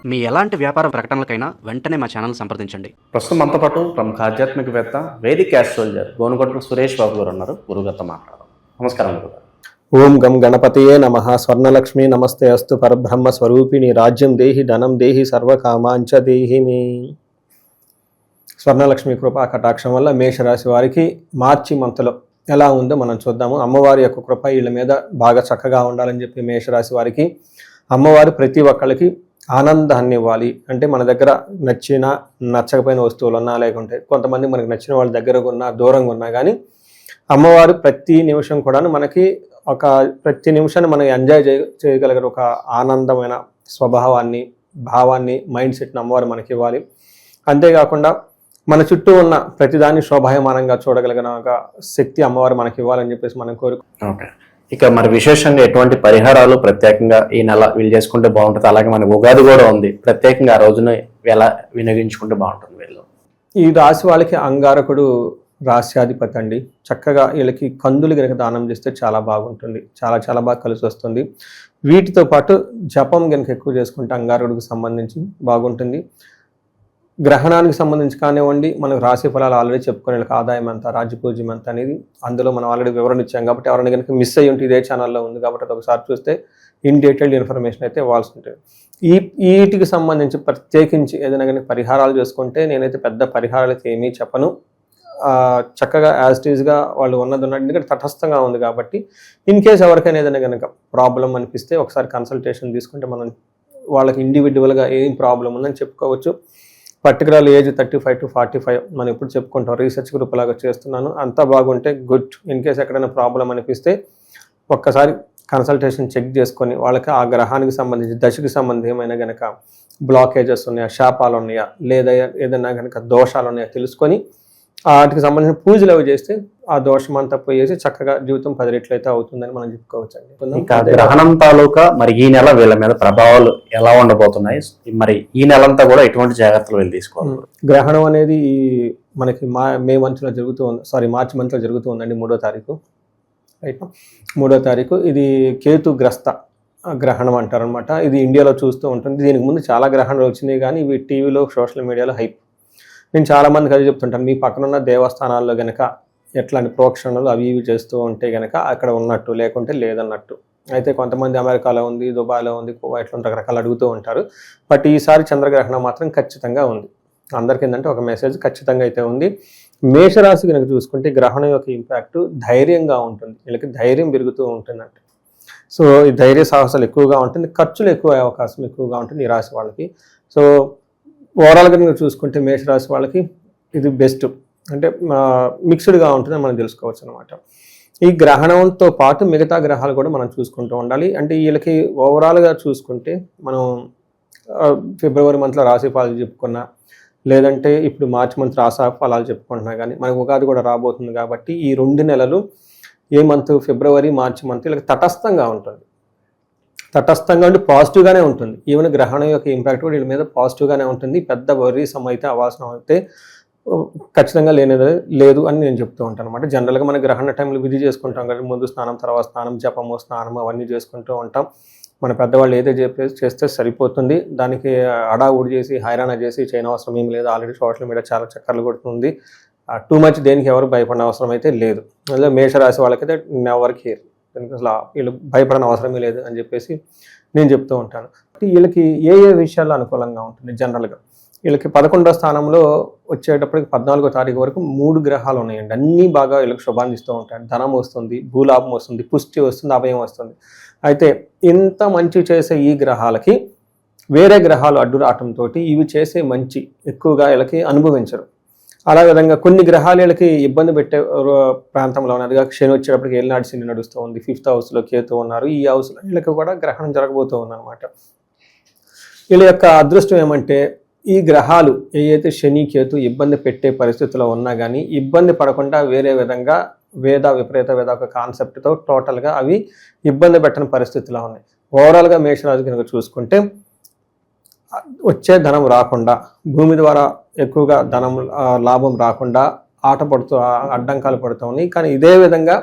మీ ఎలాంటి వ్యాపార ప్రకటనలకైనా వెంటనే మా ఛానల్ సంప్రదించండి. ప్రస్తుతం మనతో పాటు ప్రముఖ ఆధ్యాత్మికవేత్త వేదిక్ యాస్ట్రాలజర్ గోనుగొట్ల సురేష్ బాబు గారు ఉన్నారు. గురుగారితో మాట్లాడదాం. నమస్కారం గురుగారు. ఓం గం గణపతియే నమః. స్వర్ణలక్ష్మి నమస్తే అస్తు. పరబ్రహ్మ స్వరూపిణి రాజ్యం దేహి ధనం దేహి సర్వకామాంచ దేహి మే. స్వర్ణలక్ష్మి కృపా కటాక్షం వల్ల మేషరాశి వారికి మార్చి మంత్లో ఎలా ఉందో మనం చూద్దాము. అమ్మవారి యొక్క కృప వీళ్ళ మీద బాగా చక్కగా ఉండాలని చెప్పి మేషరాశి వారికి అమ్మవారు ప్రతి ఒక్కళ్ళకి ఆనందాన్ని ఇవ్వాలి. అంటే మన దగ్గర నచ్చిన నచ్చకపోయిన వస్తువులు ఉన్నా, లేకుంటే కొంతమంది మనకు నచ్చిన వాళ్ళ దగ్గరగా ఉన్నా, దూరంగా ఉన్నా కానీ అమ్మవారు ప్రతి నిమిషం కూడా మనకి ప్రతి నిమిషాన్ని మనం ఎంజాయ్ చేయగలిగే ఒక ఆనందమైన స్వభావాన్ని, భావాన్ని, మైండ్ సెట్ని అమ్మవారు మనకి ఇవ్వాలి. అంతేకాకుండా మన చుట్టూ ఉన్న ప్రతిదాన్ని శోభాయమానంగా చూడగలిగిన ఒక శక్తి అమ్మవారు మనకి ఇవ్వాలని చెప్పేసి మనం ఓకే. ఇక మరి విశేషంగా ఎటువంటి పరిహారాలు ప్రత్యేకంగా ఈ నెల వీళ్ళు చేసుకుంటే బాగుంటుంది? అలాగే మనకు ఉగాది కూడా ఉంది, ప్రత్యేకంగా ఆ రోజున ఎలా వినియోగించుకుంటే బాగుంటుంది? వీళ్ళు ఈ రాశి వాళ్ళకి అంగారకుడు రాశ్యాధిపతి అండి. చక్కగా వీళ్ళకి కందులు కనుక దానం చేస్తే చాలా బాగుంటుంది, చాలా చాలా బాగా కలిసి వస్తుంది. వీటితో పాటు జపం కనుక ఎక్కువ చేసుకుంటే అంగారకుడికి సంబంధించి బాగుంటుంది. గ్రహణానికి సంబంధించి కానివ్వండి, మనకు రాశి ఫలాలు ఆల్రెడీ చెప్పుకునే వాళ్ళకి ఆదాయం ఎంత, రాజ్యపూజ్యం ఎంత అనేది అందులో మనం ఆల్రెడీ వివరణ ఇచ్చాం. కాబట్టి ఎవరైనా కనుక మిస్ అయ్యి ఉంటే ఇదే ఛానల్లో ఉంది కాబట్టి అది ఒకసారి చూస్తే ఇన్ డీటెయిల్డ్ ఇన్ఫర్మేషన్ అయితే ఇవ్వాల్సి ఉంటుంది. వీటికి సంబంధించి ప్రత్యేకించి ఏదైనా కానీ పరిహారాలు చేసుకుంటే నేనైతే పెద్ద పరిహారాలు అయితే ఏమీ చెప్పను. చక్కగా యాజ్ టీజ్గా వాళ్ళు ఉన్నది ఉన్నట్టు, ఎందుకంటే తటస్థంగా ఉంది కాబట్టి ఇన్ కేస్ ఎవరికైనా ఏదైనా కనుక ప్రాబ్లం అనిపిస్తే ఒకసారి కన్సల్టేషన్ తీసుకుంటే మనం వాళ్ళకి ఇండివిజువల్గా ఏం ప్రాబ్లం ఉందని చెప్పుకోవచ్చు. పర్టికులర్ ఏజ్ 35 to 45 మనం ఎప్పుడు చెప్పుకుంటాం, రీసెర్చ్ గ్రూప్ లాగా చేస్తున్నాను. అంతా బాగుంటే గుడ్. ఇన్ కేస్ ఎక్కడైనా ప్రాబ్లం అనిపిస్తే ఒక్కసారి కన్సల్టేషన్ చెక్ చేసుకొని వాళ్ళకి ఆ గ్రహానికి సంబంధించి దశకి సంబంధం ఏమైనా కనుక బ్లాకేజెస్ ఉన్నాయా, శాపాలు ఉన్నాయా, లేదా ఏదైనా కనుక దోషాలు ఉన్నాయా తెలుసుకొని వాటికి సంబంధించిన పూజలు అవి చేస్తే ఆ దోషం అంతా పోయేసి చక్కగా జీవితం 10 రెట్లు అయితే అవుతుందని మనం చెప్పుకోవచ్చు అండి. గ్రహణం తాలూకా మరి ఈ నెల వీళ్ళ మీద ప్రభావాలు ఎలా ఉండబోతున్నాయి? మరి ఈ నెలంతా కూడా ఎటువంటి జాగ్రత్తలు వీళ్ళు తీసుకోవాలి? గ్రహణం అనేది మనకి మే మంత్లో జరుగుతూ ఉంది, మార్చి మంత్లో జరుగుతూ ఉందండి. 3వ తారీఖు, రైట్? 3వ తారీఖు ఇది కేతుగ్రస్త గ్రహణం అంటారనమాట. ఇది ఇండియాలో చూస్తూ ఉంటుంది. దీనికి ముందు చాలా గ్రహణాలు వచ్చినాయి కానీ ఇవి టీవీలో, సోషల్ మీడియాలో హైప్. నేను చాలామందికి అది చెప్తుంటాను, మీ పక్కనున్న దేవస్థానాల్లో కనుక ఎట్లాంటి ప్రోక్షణలు అవి ఇవి చేస్తూ ఉంటే కనుక అక్కడ ఉన్నట్టు, లేకుంటే లేదన్నట్టు. అయితే కొంతమంది అమెరికాలో ఉంది, దుబాయ్లో ఉంది, కువైట్లో రకరకాలు అడుగుతూ ఉంటారు. బట్ ఈసారి చంద్రగ్రహణం మాత్రం ఖచ్చితంగా ఉంది. అందరికీ ఏంటంటే ఒక మెసేజ్ ఖచ్చితంగా అయితే ఉంది. మేషరాశి కనుక చూసుకుంటే గ్రహణం యొక్క ఇంపాక్ట్ ధైర్యంగా ఉంటుంది. వీళ్ళకి ధైర్యం పెరుగుతూ ఉంటుందంట. సో ఈ ధైర్య సాహసాలు ఎక్కువగా ఉంటుంది, ఖర్చులు ఎక్కువ అయ్యే అవకాశం ఎక్కువగా ఉంటుంది ఈ రాశి వాళ్ళకి. సో ఓవరాల్గా మీరు చూసుకుంటే మేషరాశి వాళ్ళకి ఇది బెస్ట్, అంటే మిక్స్డ్గా ఉంటుందని మనం తెలుసుకోవచ్చు అనమాట. ఈ గ్రహణంతో పాటు మిగతా గ్రహాలు కూడా మనం చూసుకుంటూ ఉండాలి. అంటే వీళ్ళకి ఓవరాల్గా చూసుకుంటే మనం ఫిబ్రవరి మంత్లో రాశి ఫలాలు చెప్పుకున్నా, లేదంటే ఇప్పుడు మార్చి మంత్ రాశి ఫలాలు చెప్పుకుంటున్నా కానీ మనకు ఉగాది కూడా రాబోతుంది కాబట్టి ఈ 2 నెలలు ఏ మంత్, ఫిబ్రవరి, మార్చి మంత్ వీళ్ళకి తటస్థంగా ఉంటుంది. తటస్థంగా ఉండి పాజిటివ్గానే ఉంటుంది. ఈవెన్ గ్రహణం యొక్క ఇంపాక్ట్ కూడా వీళ్ళ మీద పాజిటివ్గానే ఉంటుంది. పెద్ద వర్రీసం అయితే అవాసన అయితే ఖచ్చితంగా లేదు అని నేను చెప్తూ ఉంటాను అనమాట. జనరల్గా మన గ్రహణ టైంలో విధి చేసుకుంటాం కదా, ముందు స్నానం, తర్వాత స్నానం, జపము, స్నానం అవన్నీ చేసుకుంటూ ఉంటాం. మన పెద్దవాళ్ళు ఏదో చేస్తే సరిపోతుంది. దానికి అడావుడి చేసి హైరాణ చేసి చేయని అవసరం ఏం లేదు. ఆల్రెడీ సోషల్ మీడియా చాలా చక్కర్లు కొడుతుంది. టూ మచ్ దేనికి ఎవరు భయపడిన అవసరం అయితే లేదు. అందులో మేషరాశి వాళ్ళకైతే నెవర్ కేర్, అసలు వీళ్ళు భయపడని అవసరమే లేదు అని చెప్పేసి నేను చెప్తూ ఉంటాను. వీళ్ళకి ఏ విషయాల్లో అనుకూలంగా ఉంటుంది? జనరల్గా వీళ్ళకి 11వ స్థానంలో వచ్చేటప్పటికి 14వ తారీఖు వరకు 3 గ్రహాలు ఉన్నాయండి. అన్నీ బాగా వీళ్ళకి శుభాన్ని ఇస్తూ ఉంటాయి. ధనం వస్తుంది, భూలాభం వస్తుంది, పుష్టి వస్తుంది, అభయం వస్తుంది. అయితే ఇంత మంచి చేసే ఈ గ్రహాలకి వేరే గ్రహాలు అడ్డు రావటంతో ఇవి చేసే మంచి ఎక్కువగా వీళ్ళకి అనుభవించరు. అలా విధంగా కొన్ని గ్రహాలు వీళ్ళకి ఇబ్బంది పెట్టే ప్రాంతంలో ఉన్నదిగా శని వచ్చేటప్పటికి ఏలినాటి శని నడుస్తూ ఉంది. 5th హౌస్లో కేతు ఉన్నారు. ఈ హౌస్లో వీళ్ళకి కూడా గ్రహణం జరగబోతూ ఉందన్నమాట. వీళ్ళ యొక్క అదృష్టం ఏమంటే ఈ గ్రహాలు ఏవైతే శని, కేతు ఇబ్బంది పెట్టే పరిస్థితిలో ఉన్నా కానీ ఇబ్బంది పడకుండా వేరే విధంగా విపరీత వేద ఒక కాన్సెప్ట్తో టోటల్గా అవి ఇబ్బంది పెట్టని పరిస్థితిలో ఉన్నాయి. ఓవరాల్గా మేషరాశి కనుక చూసుకుంటే వచ్చే ధనం రాకుండా, భూమి ద్వారా ఎక్కువగా ధనం లాభం రాకుండా అడ్డంకాలు పడుతూ ఉన్నాయి. కానీ ఇదే విధంగా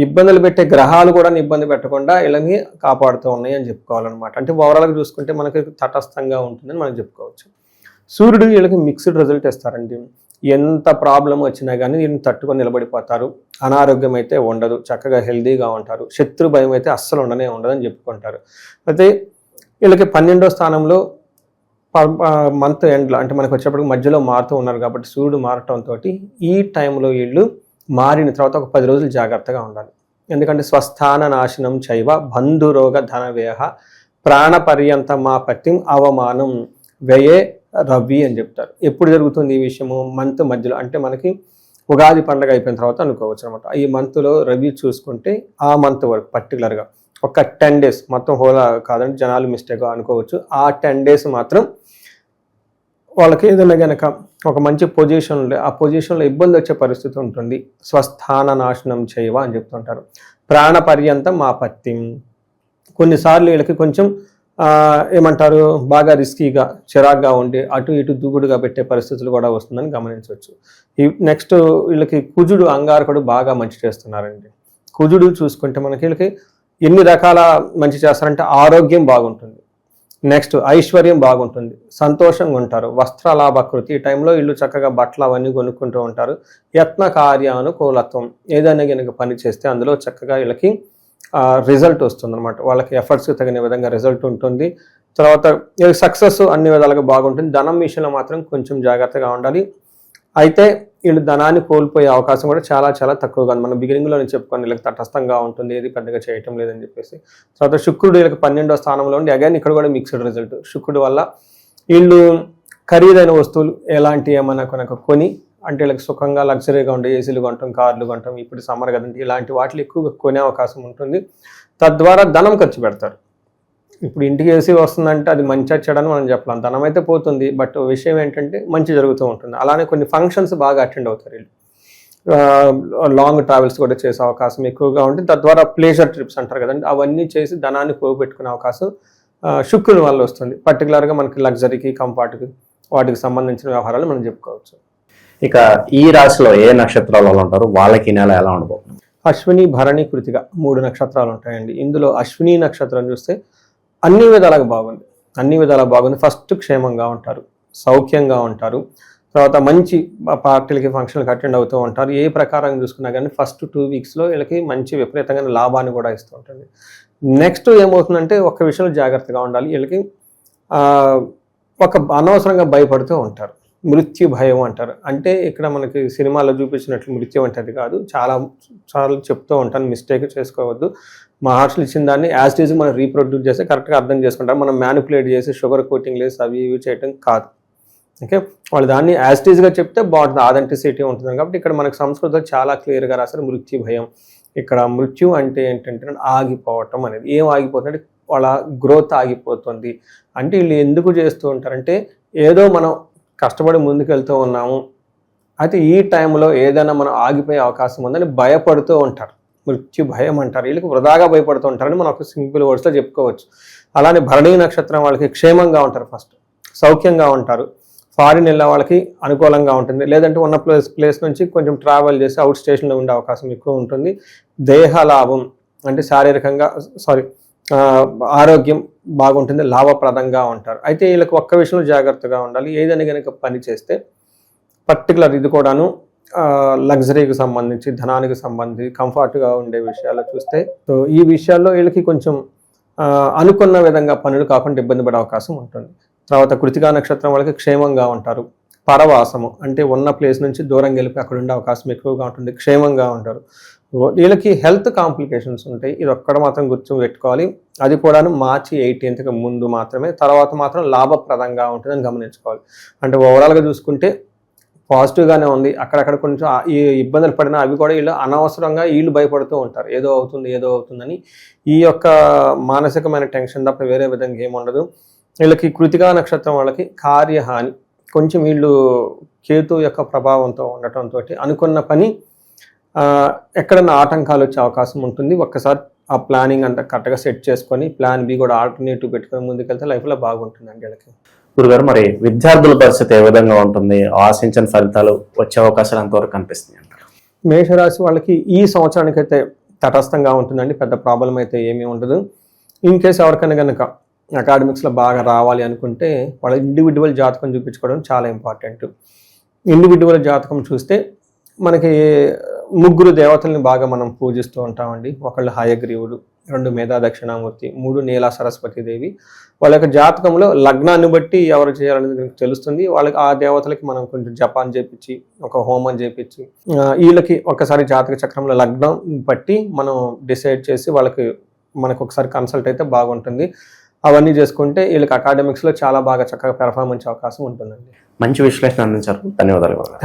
ఇబ్బందులు పెట్టే గ్రహాలు కూడా ఇబ్బంది పెట్టకుండా వీళ్ళని కాపాడుతూ ఉన్నాయి అని చెప్పుకోవాలన్నమాట. అంటే ఓవరాల్గా చూసుకుంటే మనకి తటస్థంగా ఉంటుందని మనం చెప్పుకోవచ్చు. సూర్యుడు వీళ్ళకి మిక్స్డ్ రిజల్ట్ ఇస్తారండి. ఎంత ప్రాబ్లం వచ్చినా కానీ దీన్ని తట్టుకొని నిలబడిపోతారు. అనారోగ్యం అయితే ఉండదు, చక్కగా హెల్దీగా ఉంటారు. శత్రు భయం అయితే అస్సలు ఉండదని చెప్పుకుంటారు. అయితే వీళ్ళకి 12వ స్థానంలో మంత్ ఎండ్లో అంటే మనకు వచ్చేప్పటికి మధ్యలో మారుతూ ఉన్నారు కాబట్టి సూర్యుడు మారటంతో ఈ టైంలో వీళ్ళు మారిన తర్వాత ఒక 10 రోజులు జాగ్రత్తగా ఉండాలి. ఎందుకంటే స్వస్థాన నాశనం చైవ బంధురోగ ధనవ్యయ ప్రాణపర్యంత మా పత్యం అవమానం వ్యయే రవి అని చెప్తారు. ఎప్పుడు జరుగుతుంది ఈ విషయము? మంత్ మధ్యలో, అంటే మనకి ఉగాది పండుగ అయిపోయిన తర్వాత అనుకోవచ్చు అనమాట. ఈ మంత్లో రవి చూసుకుంటే ఆ మంత్ వరకు పర్టికులర్గా ఒక 10 days, మొత్తం హోలా కాదండి, జనాలు మిస్టేక్ అనుకోవచ్చు. ఆ 10 days మాత్రం వాళ్ళకి ఏదైనా కనుక ఒక మంచి పొజిషన్ ఉండే ఆ పొజిషన్లో ఇబ్బంది వచ్చే పరిస్థితి ఉంటుంది. స్వస్థాన నాశనం చేయవ అని చెప్తుంటారు. ప్రాణపర్యంతం మా పత్యం. కొన్నిసార్లు వీళ్ళకి కొంచెం ఏమంటారు, బాగా రిస్కీగా చిరాగ్గా ఉండి అటు ఇటు దూకుడుగా పెట్టే పరిస్థితులు కూడా వస్తుందని గమనించవచ్చు. నెక్స్ట్ వీళ్ళకి కుజుడు అంగారకుడు బాగా మంచి చేస్తున్నారండి. కుజుడు చూసుకుంటే మనకి వీళ్ళకి ఎన్ని రకాల మంచి చేస్తారంటే ఆరోగ్యం బాగుంటుంది, నెక్స్ట్ ఐశ్వర్యం బాగుంటుంది, సంతోషంగా ఉంటారు, వస్త్రలాభకృతి. ఈ టైంలో వీళ్ళు చక్కగా బట్టలు అవన్నీ కొనుక్కుంటూ ఉంటారు. యత్న కార్యానుకూలత్వం, ఏదైనా కనుక పని చేస్తే అందులో చక్కగా వీళ్ళకి రిజల్ట్ వస్తుంది అనమాట. వాళ్ళకి ఎఫర్ట్స్కి తగిన విధంగా రిజల్ట్ ఉంటుంది. తర్వాత సక్సెస్ అన్ని విధాలుగా బాగుంటుంది. ధనం విషయంలో మాత్రం కొంచెం జాగ్రత్తగా ఉండాలి. అయితే వీళ్ళు ధనాన్ని కోల్పోయే అవకాశం కూడా చాలా చాలా తక్కువగా ఉంది. మనం బిగినింగ్లో నేను చెప్పుకొని వీళ్ళకి తటస్థంగా ఉంటుంది, ఏది పెద్దగా చేయటం లేదని చెప్పేసి. తర్వాత శుక్రుడు వీళ్ళకి 12వ స్థానంలో ఉండి అగైన్ ఇక్కడ కూడా మిక్స్డ్ రిజల్ట్. శుక్రుడు వల్ల వీళ్ళు ఖరీదైన వస్తువులు ఎలాంటి ఏమైనా కొని, అంటే వీళ్ళకి సుఖంగా లగ్జరీగా ఉండే ఏసీలు కొంటాం, కార్లు కొంటాం, ఇప్పుడు సమ్మర్ కదండి, ఇలాంటి వాటిని ఎక్కువగా కొనే అవకాశం ఉంటుంది. తద్వారా ధనం ఖర్చు పెడతారు. ఇప్పుడు ఇంటికి ఏసీ వస్తుందంటే అది మంచి చెడని మనం చెప్పలేం, ధనం అయితే పోతుంది, బట్ విషయం ఏంటంటే మంచి జరుగుతూ ఉంటుంది. అలానే కొన్ని ఫంక్షన్స్ బాగా అటెండ్ అవుతారు వీళ్ళు. లాంగ్ ట్రావెల్స్ కూడా చేసే అవకాశం ఎక్కువగా ఉంటుంది. తద్వారా ప్లేజర్ ట్రిప్స్ అంటారు కదండి, అవన్నీ చేసి ధనాన్ని పోగొట్టుకునే అవకాశం శుక్రుని వల్ల వస్తుంది. పర్టికులర్గా మనకి లగ్జరీకి, కంఫర్ట్కి, వాటికి సంబంధించిన వ్యవహారాలు మనం చెప్పుకోవచ్చు. ఇక ఈ రాశిలో ఏ నక్షత్రాల వాళ్ళు ఉంటారు, వాళ్ళకి ఈ నెల ఎలా ఉండబోతుంది? అశ్విని, భరణి, కృతిక 3 నక్షత్రాలు ఉంటాయండి. ఇందులో అశ్విని నక్షత్రం చూస్తే అన్ని విధాలుగా బాగుంది. ఫస్ట్ క్షేమంగా ఉంటారు, సౌఖ్యంగా ఉంటారు. తర్వాత మంచి పార్టీలకి, ఫంక్షన్లకి అటెండ్ అవుతూ ఉంటారు. ఏ ప్రకారం చూసుకున్నా కానీ ఫస్ట్ 2 weeksలో వీళ్ళకి మంచి విపరీతంగా లాభాన్ని కూడా ఇస్తూ ఉంటుంది. నెక్స్ట్ ఏమవుతుందంటే ఒక్క విషయంలో జాగ్రత్తగా ఉండాలి. వీళ్ళకి ఒక అనవసరంగా భయపడుతూ ఉంటారు. మృత్యు భయం అంటారు. అంటే ఇక్కడ మనకి సినిమాలో చూపించినట్లు మృత్యు అంటే అది కాదు. చాలా చెప్తూ ఉంటాను, మిస్టేక్ చేసుకోవద్దు. మహర్షులు ఇచ్చిన దాన్ని యాజ్ ఇట్ ఈజ్ మనం రీప్రొడ్యూస్ చేస్తే కరెక్ట్గా అర్థం చేసుకుంటారు. మనం మ్యానిపులేట్ చేసి షుగర్ కోటింగ్ లేసి అవి ఇవి చేయటం కాదు. ఓకే, వాళ్ళు దాన్ని యాజ్ ఇట్ ఈజ్గా చెప్తే బాగుంటుంది, ఆథెంటిసిటీ ఉంటుంది. కాబట్టి ఇక్కడ మనకు సంస్కృతంలో చాలా క్లియర్గా రాశారు మృత్యు భయం. ఇక్కడ మృత్యు అంటే ఏంటంటే ఆగిపోవటం అనేది. ఏం ఆగిపోతుందంటే వాళ్ళ గ్రోత్ ఆగిపోతుంది. అంటే వీళ్ళు ఎందుకు చేస్తూ ఉంటారంటే ఏదో మనం కష్టపడి ముందుకెళ్తూ ఉన్నాము, అయితే ఈ టైంలో ఏదైనా మనం ఆగిపోయే అవకాశం ఉందని భయపడుతూ ఉంటారు. మృత్యు భయం అంటారు. వీళ్ళకి వృధాగా భయపడుతూ ఉంటారని మనం ఒక సింపుల్ వర్డ్స్లో చెప్పుకోవచ్చు. అలానే భరణీ నక్షత్రం వాళ్ళకి క్షేమంగా ఉంటారు, ఫస్ట్ సౌఖ్యంగా ఉంటారు. ఫారిన్ వెళ్ళే వాళ్ళకి అనుకూలంగా ఉంటుంది. లేదంటే ఉన్న ప్లేస్ నుంచి కొంచెం ట్రావెల్ చేసి అవుట్ స్టేషన్లో ఉండే అవకాశం ఎక్కువ ఉంటుంది. దేహ లాభం అంటే శారీరకంగా ఆరోగ్యం బాగుంటుంది, లాభప్రదంగా ఉంటారు. అయితే వీళ్ళకి ఒక్క విషయంలో జాగ్రత్తగా ఉండాలి. ఏదైనా కనుక పని చేస్తే పర్టికులర్ ఇది కూడాను లగ్జరీకి సంబంధించి, ధనానికి సంబంధించి, కంఫర్ట్గా ఉండే విషయాలు చూస్తే, సో ఈ విషయాల్లో వీళ్ళకి కొంచెం అనుకున్న విధంగా పనులు కాకుండా ఇబ్బంది పడే అవకాశం ఉంటుంది. తర్వాత కృతికా నక్షత్రం వాళ్ళకి క్షేమంగా ఉంటారు. పరవాసము అంటే ఉన్న ప్లేస్ నుంచి దూరం గెలిపి అక్కడ ఉండే అవకాశం ఎక్కువగా ఉంటుంది. క్షేమంగా ఉంటారు. వీళ్ళకి హెల్త్ కాంప్లికేషన్స్ ఉంటాయి. ఇది ఒక్కడ మాత్రం గుర్తు పెట్టుకోవాలి. అది కూడా మార్చి 18కి ముందు మాత్రమే. తర్వాత మాత్రం లాభప్రదంగా ఉంటుందని గమనించుకోవాలి. అంటే ఓవరాల్గా చూసుకుంటే పాజిటివ్గానే ఉంది. అక్కడక్కడ కొంచెం ఈ ఇబ్బందులు పడినా అవి కూడా వీళ్ళు అనవసరంగా వీళ్ళు భయపడుతూ ఉంటారు. ఏదో అవుతుందని ఈ యొక్క మానసికమైన టెన్షన్ తప్ప వేరే విధంగా ఏముండదు. వీళ్ళకి కృతికా నక్షత్రం వాళ్ళకి కార్యహాని కొంచెం వీళ్ళు కేతు యొక్క ప్రభావంతో ఉండటంతో అనుకున్న పని ఎక్కడన్నా ఆటంకాలు వచ్చే అవకాశం ఉంటుంది. ఒక్కసారి ఆ ప్లానింగ్ అంతా కరెక్ట్గా సెట్ చేసుకొని ప్లాన్ బి కూడా ఆల్టర్నేటివ్ పెట్టుకొని ముందుకెళ్తే లైఫ్లో బాగుంటుందండి వీళ్ళకి. గురుగారు, మరి విద్యార్థుల పరిస్థితి ఏ విధంగా ఉంటుంది? ఆశించిన ఫలితాలు వచ్చే అవకాశాలు ఎంతవరకు కనిపిస్తుంది అంటారు? మేషరాశి వాళ్ళకి ఈ సంవత్సరానికైతే తటస్థంగా ఉంటుందండి, పెద్ద ప్రాబ్లం అయితే ఏమీ ఉండదు. ఇన్ కేసు ఎవరికైనా కనుక అకాడమిక్స్లో బాగా రావాలి అనుకుంటే వాళ్ళ ఇండివిజువల్ జాతకం చూపించుకోవడం చాలా ఇంపార్టెంట్. ఇండివిజువల్ జాతకం చూస్తే మనకి 3 దేవతల్ని బాగా మనం పూజిస్తూ ఉంటామండి. ఒకళ్ళు హయగ్రీవుడు, 2 మేధా దక్షిణామూర్తి, 3 నీలా సరస్వతి దేవి. వాళ్ళ యొక్క జాతకంలో లగ్నాన్ని బట్టి ఎవరు చేయాలనేది తెలుస్తుంది. వాళ్ళకి ఆ దేవతలకి మనం కొంచెం జపాన్ చేపించి, ఒక హోమం చేపించి, వీళ్ళకి ఒకసారి జాతక చక్రంలో లగ్నం బట్టి మనం డిసైడ్ చేసి మనకు ఒకసారి కన్సల్ట్ అయితే బాగుంటుంది. అవన్నీ చేసుకుంటే వీళ్ళకి అకాడమిక్స్లో చాలా బాగా చక్కగా పెర్ఫార్మెన్స్ అవకాశం ఉంటుందండి. మంచి విశ్లేషణ అందించారు. ధన్యవాదాలు. ధన్యవాదాలు.